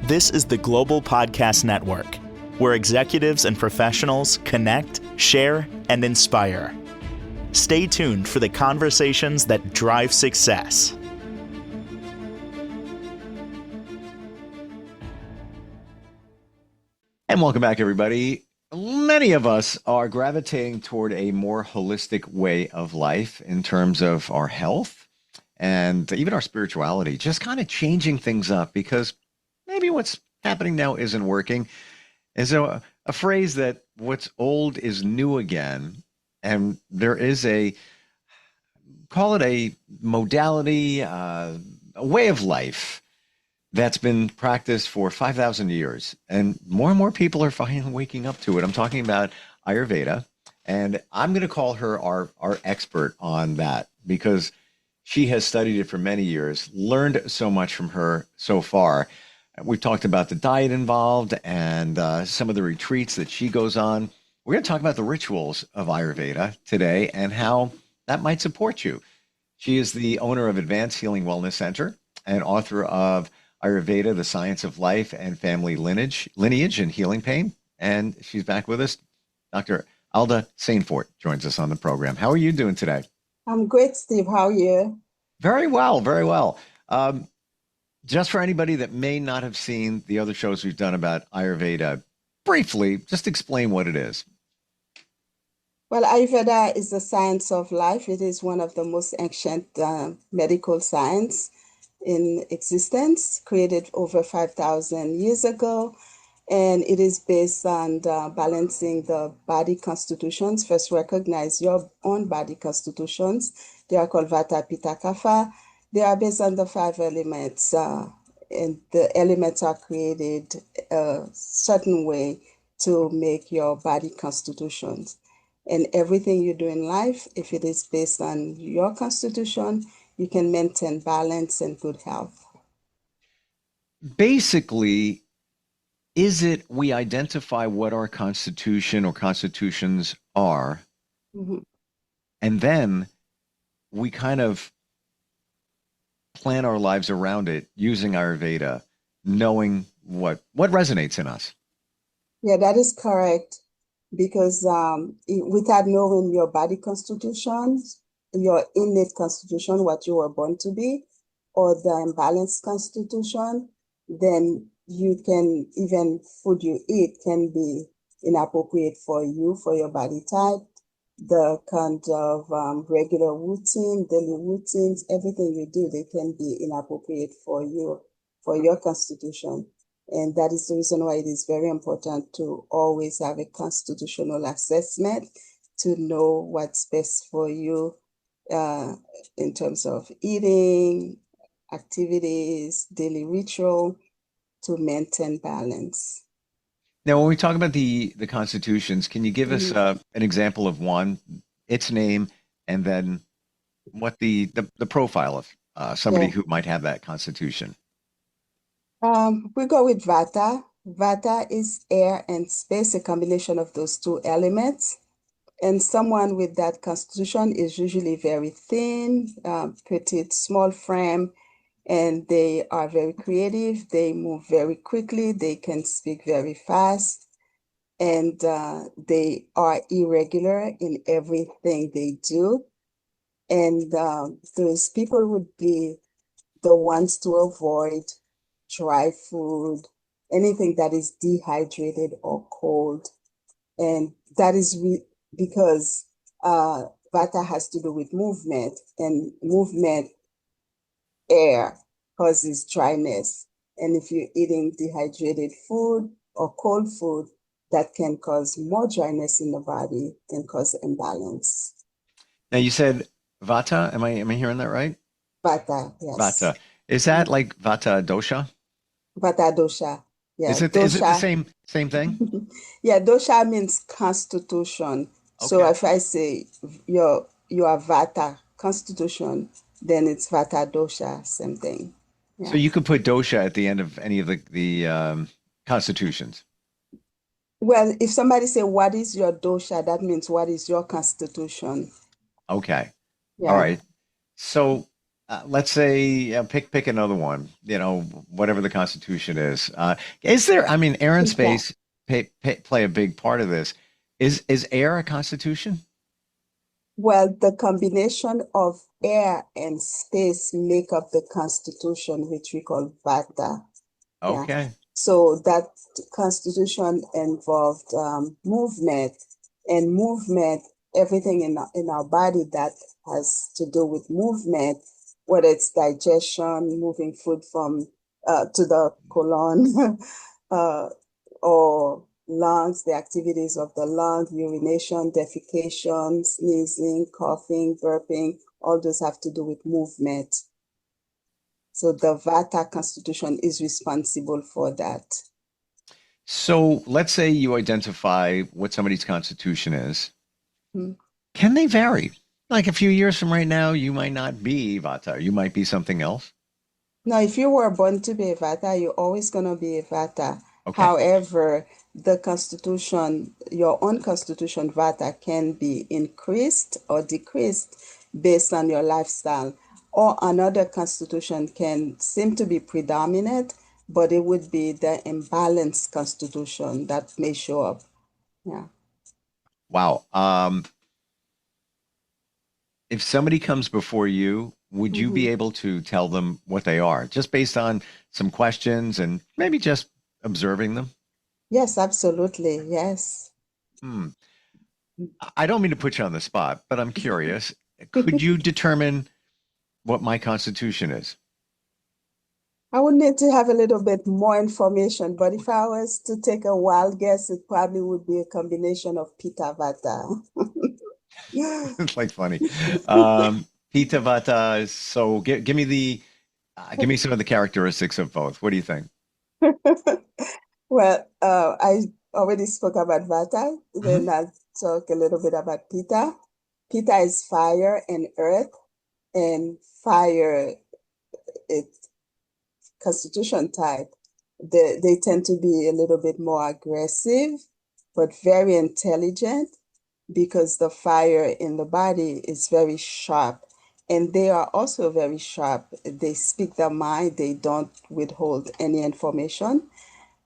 This is the Global Podcast Network, where executives and professionals connect, share, and inspire. Stay tuned for the conversations that drive success. And welcome back, everybody. Many of us are gravitating toward a more holistic way of life in terms of our health and even our spirituality, just kind of changing things up because maybe what's happening now isn't working. And so a phrase that what's old is new again. And there is call it a modality, a way of life that's been practiced for 5,000 years. And more people are finally waking up to it. I'm talking about Ayurveda. And I'm going to call her our expert on that because she has studied it for many years, learned so much from her so far. We've talked about the diet involved and some of the retreats that she goes on. We're going to talk about the rituals of Ayurveda today and how that might support you. She is the owner of Advanced Healing Wellness Center and author of Ayurveda, The Science of Life and Family Lineage and Healing Pain. And she's back with us. Dr. Alda Sainfort joins us on the program. How are you doing today? I'm great, Steve. How are you? Very well, very well. Just for anybody that may not have seen the other shows we've done about Ayurveda, briefly, just explain what it is. Well, Ayurveda is the science of life. It is one of the most ancient medical science in existence, created over 5,000 years ago. And it is based on balancing the body constitutions. First, recognize your own body constitutions. They are called Vata, Pitta, Kapha. They are based on the 5 elements, and the elements are created a certain way to make your body constitutions. And everything you do in life, if it is based on your constitution, you can maintain balance and good health. Basically, is it we identify what our constitution or constitutions are, and then we kind of plan our lives around it using Ayurveda, knowing what resonates in us? Yeah, that is correct. Because without knowing your body constitution, your innate constitution, what you were born to be, or the imbalanced constitution, then you can, even food you eat can be inappropriate for you, for your body type. The kind of regular routine, daily routines, everything you do, they can be inappropriate for you, for your constitution. And that is the reason why it is very important to always have a constitutional assessment to know what's best for you in terms of eating, activities, daily ritual to maintain balance. Now, when we talk about the constitutions, can you give us an example of one, its name, and then what the profile of somebody who might have that constitution? We go with Vata. Vata is air and space, a combination of those 2 elements. And someone with that constitution is usually very thin, petite, small frame, and they are very creative. They move very quickly. They can speak very fast, and they are irregular in everything they do. And those people would be the ones to avoid dry food, anything that is dehydrated or cold. And that is because Vata has to do with movement, and movement, air, causes dryness. And if you're eating dehydrated food or cold food, that can cause more dryness in the body, can cause imbalance. Now, you said Vata. Am I hearing that right? Vata, yes. Vata. Is that like Vata dosha? Vata dosha. Yeah. Is it the same thing? Yeah, dosha means constitution. Okay. So if I say you are Vata constitution, then it's Vata dosha, same thing. Yeah. So you could put dosha at the end of any of the constitutions. Well, if somebody say, what is your dosha? That means what is your constitution? Okay. Yeah. All right. So let's say pick another one. Whatever the Constitution is. Is there? I mean, air and Peter. space play a big part of this. Is air a Constitution? Well, the combination of air and space make up the Constitution, which we call Vata. Yeah. Okay. So that constitution involved movement and movement, everything in our body that has to do with movement, whether it's digestion, moving food from to the colon, uh, or lungs, the activities of the lung, urination, defecation, sneezing, coughing, burping, all those have to do with movement. So the Vata constitution is responsible for that. So let's say you identify what somebody's Constitution is. Mm. Can they vary? Like a few years from right now, you might not be Vata. You might be something else. Now, if you were born to be a Vata, you're always going to be a Vata. Okay. However, the constitution, your own constitution Vata can be increased or decreased based on your lifestyle. Or another constitution can seem to be predominant, but it would be the imbalanced constitution that may show up. Yeah. Wow. If somebody comes before you, would you be Mhm. able to tell them what they are just based on some questions and maybe just observing them? Yes, absolutely. Yes. Hmm. I don't mean to put you on the spot, but I'm curious. Could you determine what my constitution is? I would need to have a little bit more information, but if I was to take a wild guess, it probably would be a combination of Pitta Vata. It's like funny. Pitta Vata. So give me some of the characteristics of both. What do you think? Well, I already spoke about Vata, Mhm. then I'll talk a little bit about Pitta. Pitta is fire and earth, and fire, it's constitution type. They tend to be a little bit more aggressive, but very intelligent because the fire in the body is very sharp. And they are also very sharp. They speak their mind, they don't withhold any information,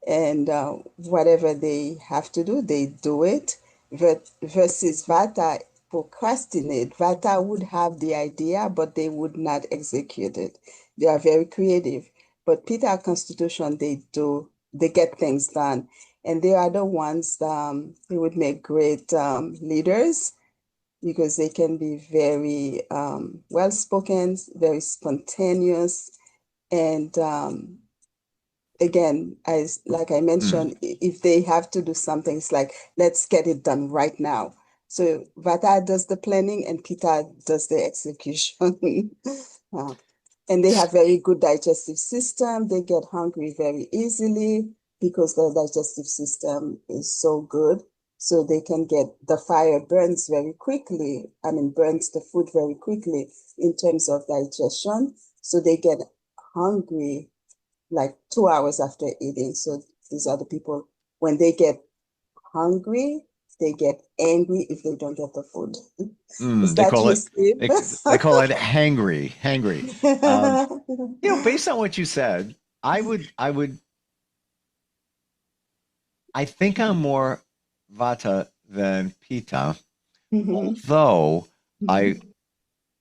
and whatever they have to do, they do it. Versus Vata procrastinate. Vata would have the idea, but they would not execute it. They are very creative. But Pitta Constitution, they get things done. And they are the ones they would make great leaders because they can be very well spoken, very spontaneous, and again, as like I Mm. mentioned, if they have to do something, it's like, let's get it done right now. So Vata does the planning and Pitta does the execution. Uh, and they have very good digestive system. They get hungry very easily because their digestive system is so good. So they can get the fire burns very quickly. I mean, burns the food very quickly in terms of digestion. So they get hungry like 2 hours after eating. So these are the people, when they get hungry, they get angry if they don't get the food. Is Mm, they that call you, it Steve? they call it hangry. Based on what you said, I think I'm more Vata than Pitta, Mhm, although I mhm,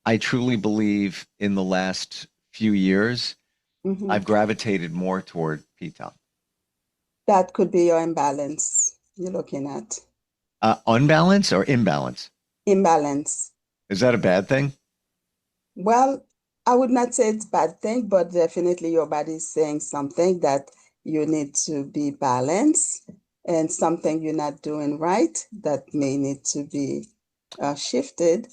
I truly believe in the last few years mhm. I've gravitated more toward Pitta. That could be your imbalance you're looking at. Unbalance or imbalance? Imbalance. Is that a bad thing? Well, I would not say it's a bad thing, but definitely your body is saying something that you need to be balanced and something you're not doing right that may need to be shifted.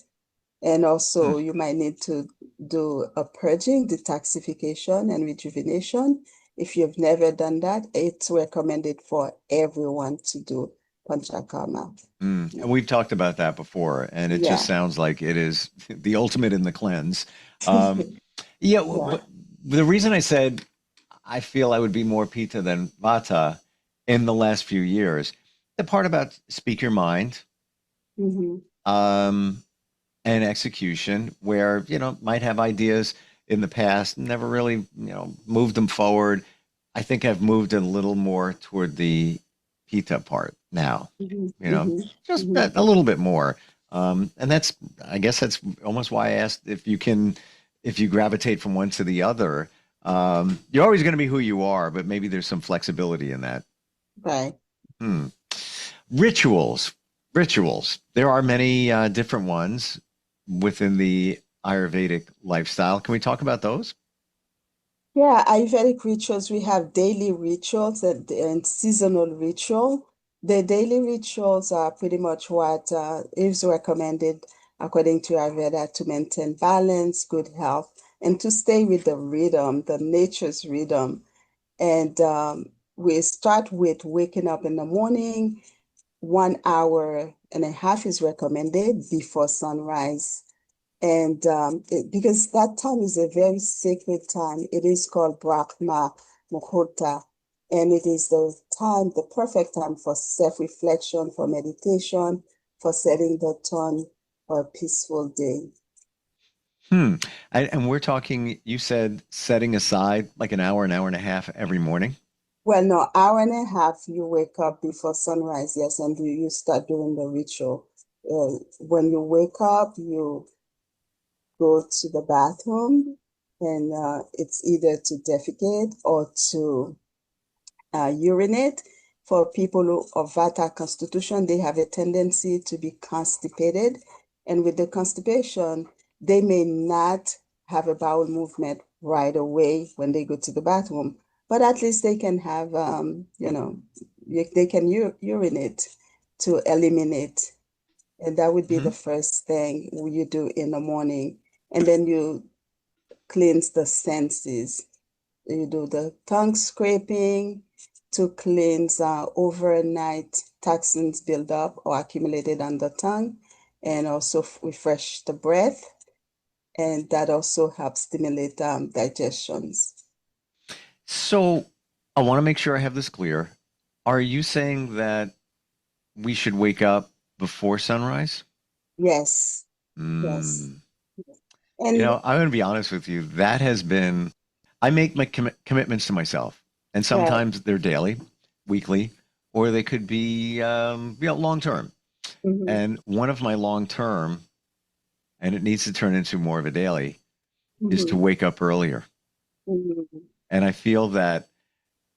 And Hmm. also, you might need to do a purging, detoxification, and rejuvenation. If you've never done that, it's recommended for everyone to do panchakarma. Mm. Yeah. And we've talked about that before, and it just Yeah. sounds like it is the ultimate in the cleanse. Um, yeah, Yeah. the reason I said I feel I would be more Pitta than Vata in the last few years, the part about speak your mind, Hmm. um, and execution, where might have ideas. in the past, never really, moved them forward. I think I've moved a little more toward the pita part now, Mhm, you know, mhm, just mhm. a little bit more. And I guess that's almost why I asked if you gravitate from one to the other. You're always going to be who you are, but maybe there's some flexibility in that. Right. Hmm. Rituals, rituals. There are many different ones within the Ayurvedic lifestyle. Can we talk about those? Yeah, Ayurvedic rituals, we have daily rituals and seasonal ritual. The daily rituals are pretty much what is recommended according to Ayurveda to maintain balance, good health, and to stay with the rhythm, the nature's rhythm. And we start with waking up in the morning. 1 hour and a half is recommended before sunrise. And because that time is a very sacred time, it is called Brahma Muhurta. And it is the time, the perfect time for self-reflection, for meditation, for setting the tone for a peaceful day. Hmm. And we're talking, you said setting aside like an hour and a half every morning. Well, no, hour and a half you wake up before sunrise, yes, and you start doing the ritual. When you wake up, you go to the bathroom, and it's either to defecate or to urinate. For people who of Vata constitution, they have a tendency to be constipated. And with the constipation, they may not have a bowel movement right away when they go to the bathroom, but at least they can have, they can urinate to eliminate. And that would be the Hmm. first thing you do in the morning. And then you cleanse the senses. You do the tongue scraping to cleanse overnight toxins build up or accumulated on the tongue, and also refresh the breath. And that also helps stimulate digestions. So I want to make sure I have this clear. Are you saying that we should wake up before sunrise? Yes, yes. Mm. And I'm going to be honest with you. That has been, I make my commitments to myself, and right. sometimes they're daily, weekly, or they could be, long term. Mhm, And one of my long term, and it needs to turn into more of a daily, is to mhm, wake up earlier. mhm, And I feel that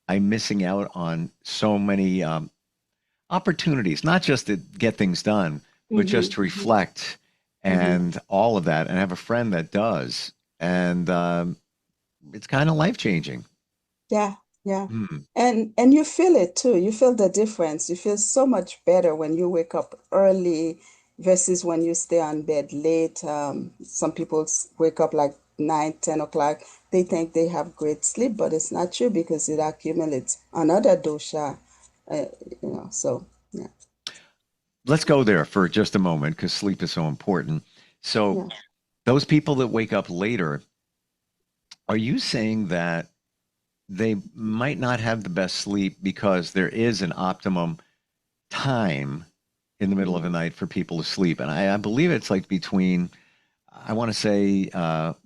I'm missing out on so many opportunities, not just to get things done, but just mhm, to mhm, reflect mhm. and all of that. And I have a friend that does. And it's kind of life changing. Yeah, yeah. Hmm. And you feel it too. You feel the difference. You feel so much better when you wake up early versus when you stay on bed late. Some people wake up like 9, 10 o'clock. They think they have great sleep, but it's not true because it accumulates another dosha. Uh, so yeah, Let's go there for just a moment because sleep is so important. So, yeah. those people that wake up later, are you saying that they might not have the best sleep because there is an optimum time in the middle of the night for people to sleep? And I believe it's like between, I want to say,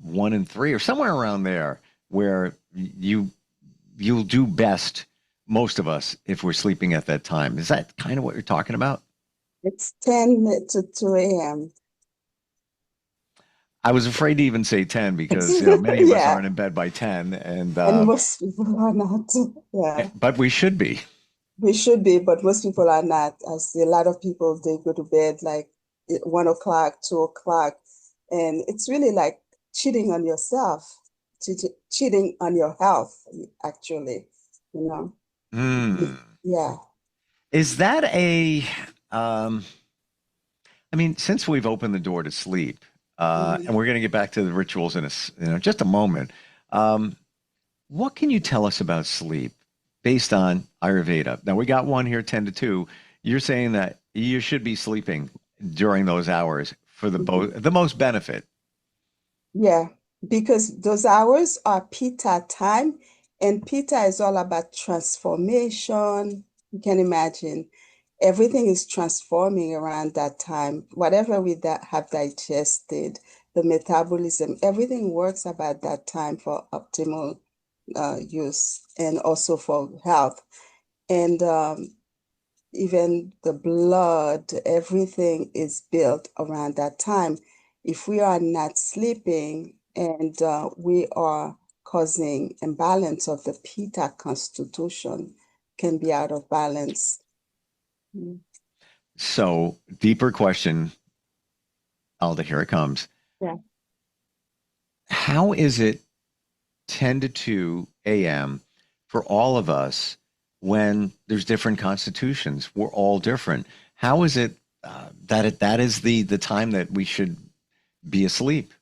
1 and 3 or somewhere around there, where you'll do best, most of us, if we're sleeping at that time. Is that kind of what you're talking about? It's 10 to 2 a.m. I was afraid to even say 10 because, many of us Yeah, aren't in bed by 10, and and most people are not. Yeah. but we should be. We should be, but most people are not. I see a lot of people, they go to bed like 1 o'clock, 2 o'clock, and it's really like cheating on yourself, cheating on your health, actually, you know. Hmm. Yeah. Is that um, I mean, since we've opened the door to sleep, Mhm. and we're going to get back to the rituals in just a moment, um, what can you tell us about sleep based on Ayurveda? Now, we got one here, 10 to 2. You're saying that you should be sleeping during those hours for Mhm. the most benefit. Yeah, because those hours are Pitta time, and Pitta is all about transformation. You can imagine everything is transforming around that time. Whatever we have digested, the metabolism, everything works about that time for optimal use and also for health. And even the blood, everything is built around that time. If we are not sleeping and we are causing imbalance of the Pitta constitution, can be out of balance. Mm. So, deeper question, Alda, here it comes. Yeah. How is it 10 to 2 a.m. for all of us when there's different constitutions? We're all different. How is it that is the time that we should be asleep?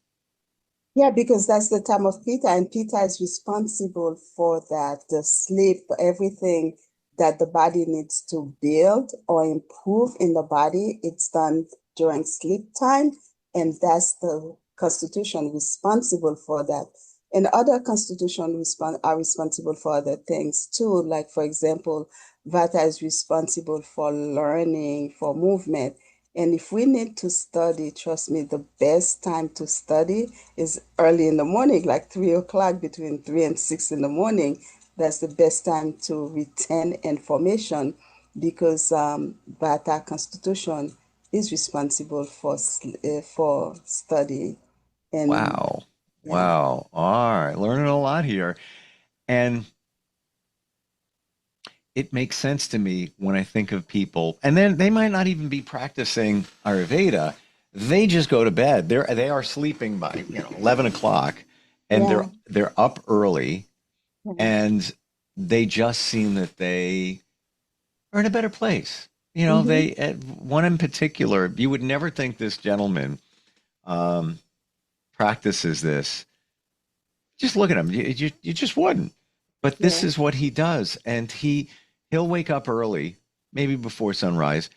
Yeah, because that's the time of Pitta, and Pitta is responsible for that, the sleep, everything that the body needs to build or improve in the body, it's done during sleep time, and that's the constitution responsible for that. And other constitutions are responsible for other things too, like for example, Vata is responsible for learning, for movement. And if we need to study, trust me, the best time to study is early in the morning, like 3 o'clock, between 3 and 6 in the morning. That's the best time to retain information because Bata Constitution is responsible for study. And Wow. yeah, Wow. All right. Learning a lot here. And it makes sense to me when I think of people, and then they might not even be practicing Ayurveda. They just go to bed. They are sleeping by 11 o'clock, and yeah, they're up early, yeah. and they just seem that they are in a better place. Mm-hmm. They one in particular, you would never think this gentleman um, practices this. Just look at him. You just wouldn't. But this Yeah. is what he does. And he'll wake up early, maybe before sunrise.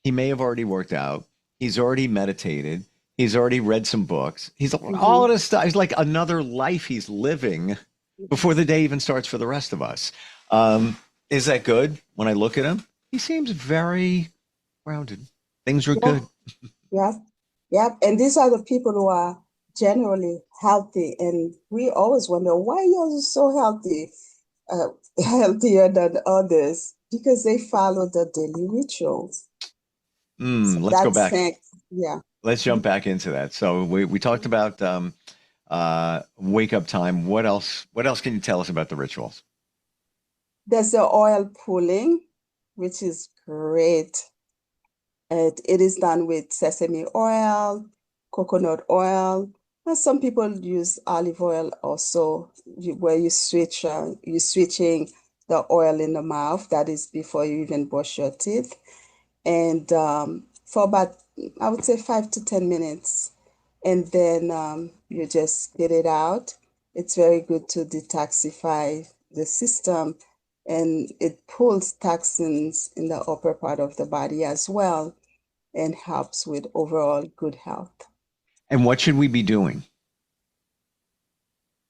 He may have already worked out. He's already meditated. He's already read some books. He's all Mm-hmm. of this stuff. He's like another life he's living before the day even starts for the rest of us. Is that good? When I look at him, he seems very grounded. Things are Yeah. good. Yeah. Yeah. And these are the people who are generally healthy. And we always wonder why you're so healthy, uh, healthier than others, because they follow the daily rituals. So Let's go that's back. thanks. Yeah. Let's jump back into that. So we talked about wake up time. What else? What else can you tell us about the rituals? There's the oil pulling, which is great. It is done with sesame oil, coconut oil. And some people use olive oil also, where you're switching the oil in the mouth. That is before you even brush your teeth. And for about, I would say 5 to 10 minutes. And then you just spit it out. It's very good to detoxify the system, and it pulls toxins in the upper part of the body as well and helps with overall good health. And what should we be doing?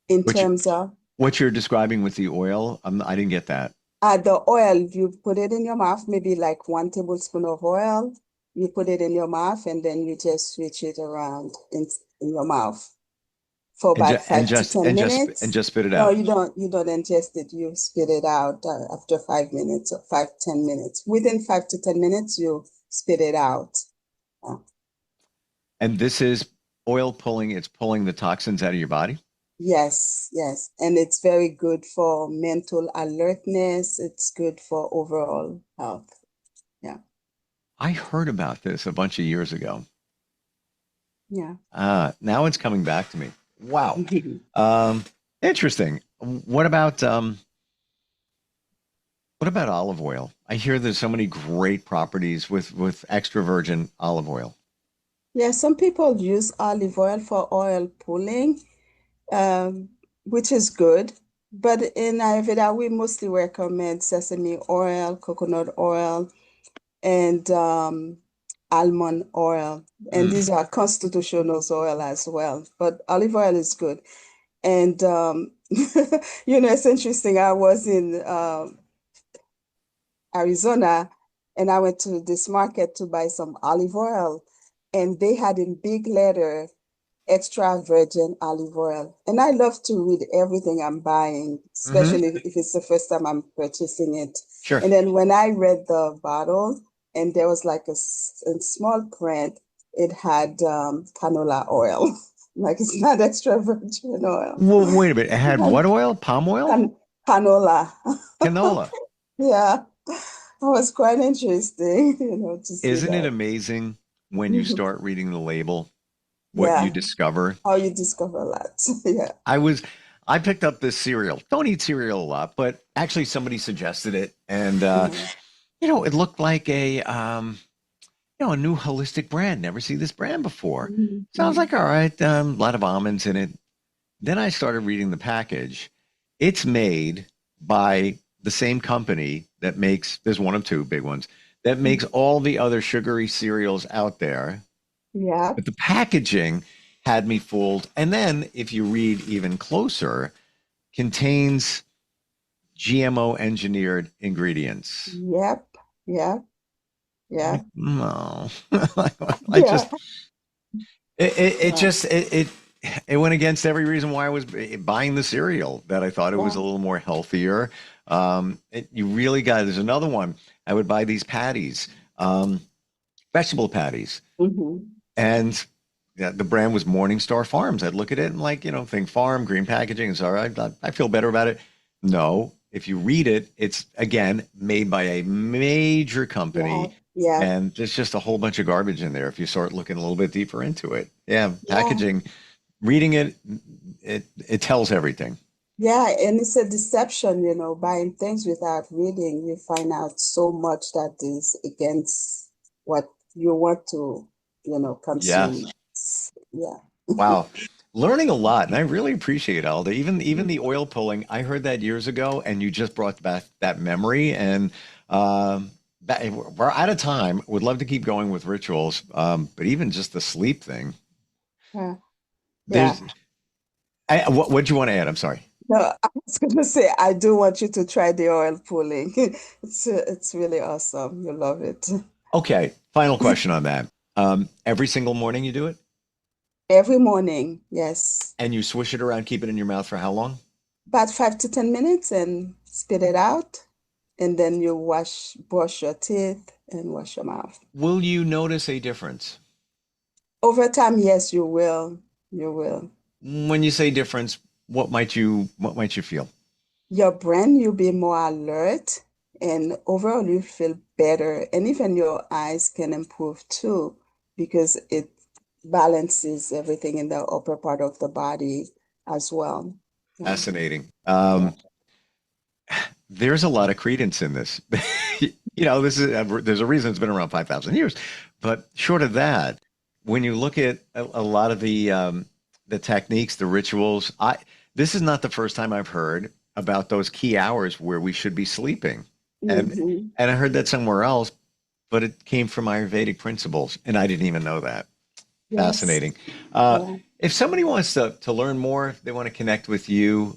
In Which terms of what you're describing with the oil? I didn't get that. the oil, you put it in your mouth, maybe like 1 tablespoon of oil. You put it in your mouth and then you just switch it around in your mouth for And about just and five to just ten and just and minutes. just spit it No, out. you don't ingest it. You spit it out after 5 minutes or 5, 10 minutes. Within 5 to 10 minutes, you spit it out. Uh, And this is oil pulling. It's pulling the toxins out of your body. yes, yes. And it's very good for mental alertness. It's good for overall health. Yeah. I heard about this a bunch of years ago. Yeah. Now it's coming back to me. Wow. Um, Interesting. What about olive oil? I hear there's so many great properties with extra virgin olive oil. Yeah, some people use olive oil for oil pulling, um, which is good. But in Ayurveda, we mostly recommend sesame oil, coconut oil, and almond oil. And these Mm. are constitutional oil as well. But olive oil is good. And it's interesting. I was in Arizona, and I went to this market to buy some olive oil, and they had in big letter extra virgin olive oil. And I love to read everything I'm buying, Hmm. especially if it's the first time I'm purchasing it. Sure. And then when I read the bottle, and there was like a small print, it had canola oil. Like it's not extra virgin oil. Well, wait a minute. It had what oil? Palm oil? Canola. Canola. Yeah. It was quite interesting, to see Isn't it that. amazing when you start reading the label, what you Yeah. discover? How you discover a lot. Yeah. I was, I picked up this cereal. Don't eat cereal a lot, but actually somebody suggested it, and Mhm. it looked like a new holistic brand. Never see this brand before. Mhm. So I was Mhm. like, all right, a lot of almonds in it. Then I started reading the package. It's made by the same company that makes, there's one of two big ones, that makes Mhm. all the other sugary cereals out there. Yeah. But the packaging had me fooled. And then if you read even closer, contains GMO engineered ingredients. Yep. Yeah. Like, Yeah. no, I Yeah. just, it Yeah. just, it went against every reason why I was buying the cereal, that I thought it was Yeah. a little more healthier. You really got, there's another one. I would buy these patties, vegetable patties. Mhm. And yeah, the brand was Morningstar Farms. I'd look at it and like, think farm, green packaging. It's all right. I feel better about it. No, if you read it, it's again made by a major Yeah. company, Yeah. and there's just a whole bunch of garbage in there if you start looking a little bit deeper into it. Yeah, Yeah. packaging, reading it, it tells everything. Yeah. And it's a deception, buying things without reading. You find out so much that is against what you want to, consume. Yes. Yeah. Wow. Learning a lot, and I really appreciate it, Alda. Even Mhm. the oil pulling, I heard that years ago, and you just brought back that memory. And we're out of time. Would love to keep going with rituals, but even just the sleep thing. Yeah. Yeah. There's, what do you want to add? I'm sorry. No, I was gonna say I do want you to try the oil pulling. It's really awesome. You love it. Okay, final question on that. Every single morning you do it, Every morning, yes. and you swish it around, keep it in your mouth for how long? About 5 to 10 minutes and spit it out. And then you brush your teeth and wash your mouth. Will you notice a difference? Over time, yes, you will. You will. When you say difference, what might you feel? Your brain, you'll be more alert, and overall, you feel better. And even your eyes can improve too, because it balances everything in the upper part of the body as well. Yeah. Fascinating. Yeah. There's a lot of credence in this. This is there's a reason it's been around 5,000 years. But short of that, when you look at a lot of the techniques, the rituals, this is not the first time I've heard about those key hours where we should be sleeping. And Hmm. and I heard that somewhere else, but it came from Ayurvedic principles, and I didn't even know that. Yes. Fascinating. Uh, Yeah. if somebody wants to learn more, if they want to connect with you,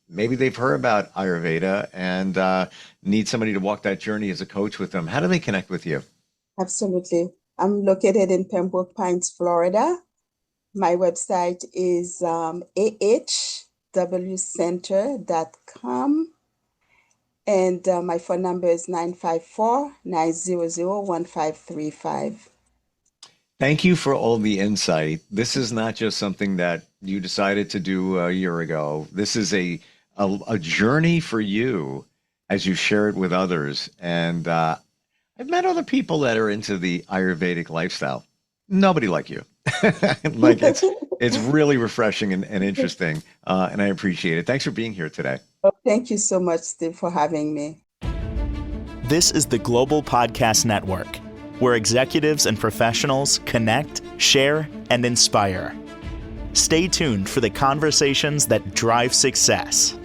maybe they've heard about Ayurveda and need somebody to walk that journey as a coach with them. How do they connect with you? Absolutely. I'm located in Pembroke Pines, Florida. My website is ahwcenter.com, and my phone number is 954-900-1535. Thank you for all the insight. This is not just something that you decided to do a year ago. This is a journey for you as you share it with others. And I've met other people that are into the Ayurvedic lifestyle. Nobody like you. Like it's really refreshing and interesting, and I appreciate it. Thanks for being here today. Well, thank you so much, Steve, for having me. This is the Global Podcast Network, where executives and professionals connect, share, and inspire. Stay tuned for the conversations that drive success.